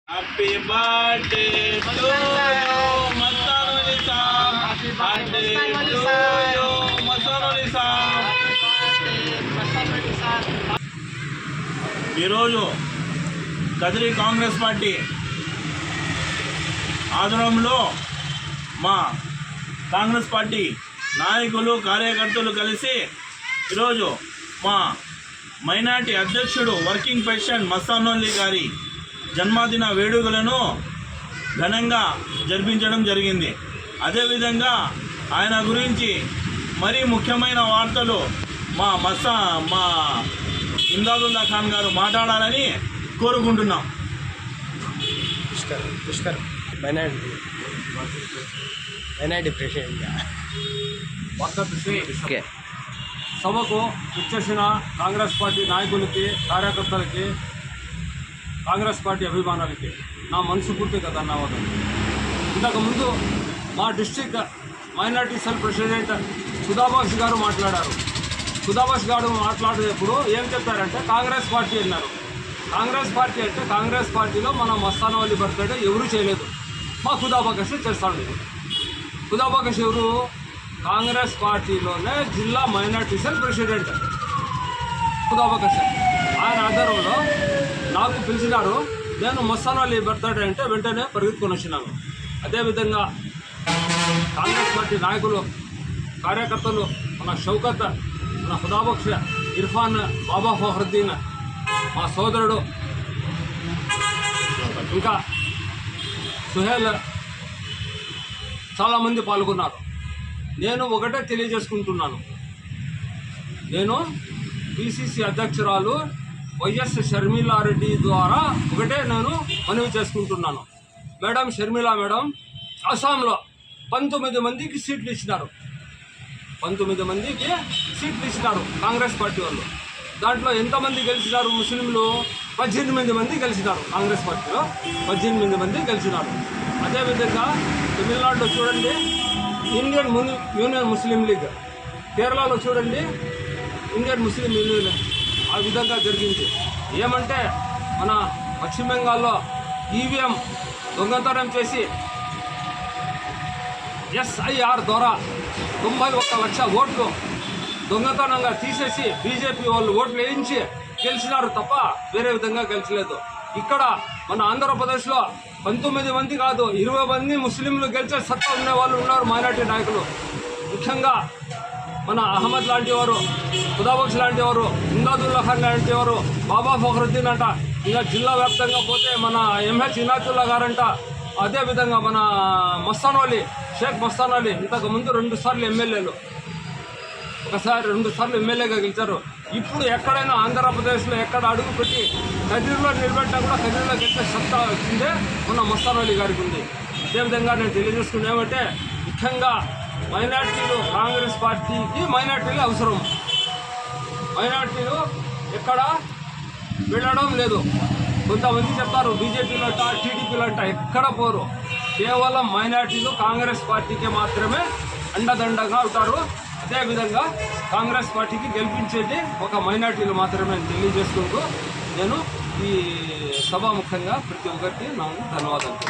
Happy birthday to you Mastanali సాబ్. Happy to you Mastanali సాబ్. ఈరోజు కదిరి కాంగ్రెస్ పార్టీ ఆధ్వర్యంలో మా కాంగ్రెస్ పార్టీ నాయకులు కార్యకర్తలు కలిసి ఈరోజు మా మైనార్టీ అధ్యక్షుడు వర్కింగ్ ప్రెసిడెంట్ మస్తానోలి గారి జన్మదిన వేడుకలను ఘనంగా జరిపించడం జరిగింది. అదేవిధంగా ఆయన గురించి మరీ ముఖ్యమైన వార్తలు మా ఇమ్దాదుల్లా ఖాన్ గారు మాట్లాడాలని కోరుకుంటున్నాం. సభకు ఇచ్చేసిన కాంగ్రెస్ పార్టీ నాయకులకి, కార్యకర్తలకి, కాంగ్రెస్ పార్టీ అభిమానులకి నా మనస్ఫూర్తిగా ధన్యవాదాలు. ఇంతకుముందు మా డిస్ట్రిక్ట్ మైనార్టీ సెల్ ప్రెసిడెంట్ సుధాబాష్ గారు మాట్లాడారు. సుధాబాష్ గారు మాట్లాడేటప్పుడు ఏం చెప్పారంటే కాంగ్రెస్ పార్టీ అన్నారు. కాంగ్రెస్ పార్టీ అంటే కాంగ్రెస్ పార్టీలో మన మస్తానోలి బర్త్డే ఎవరూ చేయలేదు, మా ఖుదాబాకష్ చేస్తాడు. ఖుదాబాకష్ ఎవరు? కాంగ్రెస్ పార్టీలోనే జిల్లా మైనార్టీ సెల్ ప్రెసిడెంట్ ఖుదాబాకష్. ఆయన ఆధారంలో నాకు పిలిచినారు. నేను మస్తానోలి బర్త్డే అంటే వెంటనే పరిగెత్తుకొని వచ్చినాను. అదేవిధంగా కాంగ్రెస్ పార్టీ నాయకులు, కార్యకర్తలు, మన షౌకత్, మన ఖుదాబక్ష్, ఇర్ఫాన్, బాబా ఫహరుద్దీన్, మా సోదరుడు, ఇంకా సుహేల్, చాలామంది పాల్గొన్నారు. నేను ఒకటే తెలియజేసుకుంటున్నాను. నేను పిసిసి అధ్యక్షురాలు వైఎస్ షర్మిలారెడ్డి ద్వారా ఒకటే నేను మనవి చేసుకుంటున్నాను. మేడం షర్మిలా మేడం అస్సాంలో 19 మందికి సీట్లు ఇచ్చినారు. 19 మందికి సీట్లు ఇచ్చినారు కాంగ్రెస్ పార్టీ వాళ్ళు. దాంట్లో ఎంతమంది గెలిచినారు? ముస్లింలు 18 మంది గెలిచినారు. కాంగ్రెస్ పార్టీలో 18 మంది గెలిచినారు. అదేవిధంగా తమిళనాడులో చూడండి ఇండియన్ యూనియన్ ముస్లిం లీగ్, కేరళలో చూడండి ఇండియన్ ముస్లిం యూనియన్. ఆ విధంగా జరిగింది. ఏమంటే మన పశ్చిమ బెంగాల్లో ఈవీఎం దొంగతనం చేసి ఎస్ఐఆర్ ద్వారా 91 లక్షల ఓట్లు దొంగతనంగా తీసేసి బీజేపీ వాళ్ళు ఓట్లు వేయించి గెలిచినారు తప్ప వేరే విధంగా గెలిచలేదు. ఇక్కడ మన ఆంధ్రప్రదేశ్లో 19 మంది కాదు 20 మంది ముస్లింలు గెలిచే సత్తా ఉండే వాళ్ళు ఉన్నారు, మైనార్టీ నాయకులు. ముఖ్యంగా మన అహ్మద్ లాంటి వారు, ఖుదాబక్ష్ లాంటి వారు, ఇమ్దాదుల్లా ఖాన్ లాంటి వారు, బాబా ఫహరుద్దీన్ అంట, ఇంకా జిల్లా వ్యాప్తంగా పోతే మన ఎంహెచ్ ఇనాతుల్లా గారంట, అదేవిధంగా మన మస్తానోలి, షేక్ మస్తానోలి ఇంతకుముందు 2 సార్లు ఎమ్మెల్యేలు, ఒకసారి 2 సార్లు ఎమ్మెల్యేగా గెలిచారు. ఇప్పుడు ఎక్కడైనా ఆంధ్రప్రదేశ్లో ఎక్కడ అడుగు పెట్టి కదిరిలో నిలబెట్టినా కూడా కదిరిలో గెలిచే సత్తా వచ్చిందే మన మస్తానోలి గారికి ఉంది. అదేవిధంగా నేను తెలియజేసుకున్నా ఏమంటే ముఖ్యంగా మైనార్టీలు, కాంగ్రెస్ పార్టీకి మైనార్టీలు అవసరం. మైనార్టీలు ఎక్కడ వెళ్ళడం లేదు. కొంతమంది చెప్తారు బీజేపీలో అంట, టీడీపీలో అంట, ఎక్కడ పోరు. కేవలం మైనార్టీలు కాంగ్రెస్ పార్టీకి మాత్రమే అండదండగా ఉంటారు. అదేవిధంగా కాంగ్రెస్ పార్టీకి గెలిపించేది ఒక మైనార్టీలు మాత్రమే తెలియజేసుకుంటూ నేను ఈ సభాముఖంగా ప్రతి ఒక్కరికి నాకు ధన్యవాదాలు.